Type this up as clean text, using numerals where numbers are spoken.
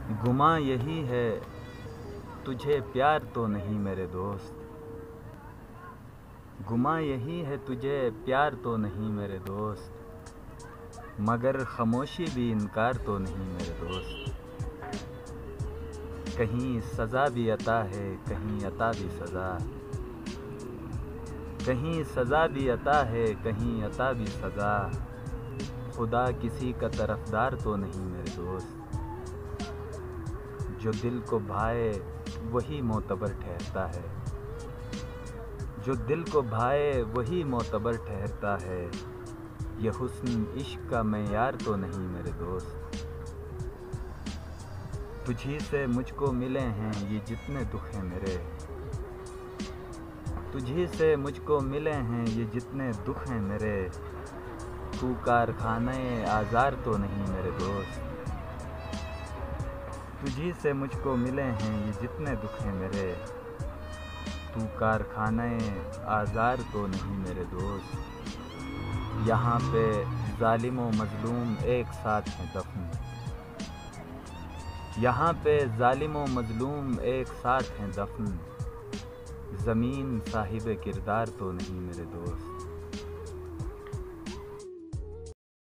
गुमा यही है तुझे प्यार तो नहीं मेरे दोस्त। गुमा यही है तुझे प्यार तो नहीं मेरे दोस्त, मगर खामोशी भी इनकार तो नहीं मेरे दोस्त। कहीं सज़ा भी अता है, कहीं अता भी सज़ा, कहीं सज़ा भी अता है, कहीं अता भी सज़ा। खुदा किसी का तरफदार तो नहीं मेरे दोस्त। जो दिल को भाए वही मोतबर ठहरता है, जो दिल को भाए वही मोतबर ठहरता है। ये हुस्न इश्क का मेयार तो नहीं मेरे दोस्त। तुझी से मुझको मिले हैं ये जितने दुख हैं मेरे, तुझी से मुझको मिले हैं ये जितने दुख हैं मेरे। तू कारखाने आज़ार तो नहीं मेरे दोस्त। तुझी से मुझको मिले हैं ये जितने दुख हैं मेरे, तू कारखाने आज़ार तो नहीं मेरे दोस्त। यहाँ पे ज़ालिम व मज़लूम एक साथ हैं दफ़न, यहाँ पे ज़ालिम व मज़लूम एक साथ हैं दफ़न। ज़मीन साहिब किरदार तो नहीं मेरे दोस्त।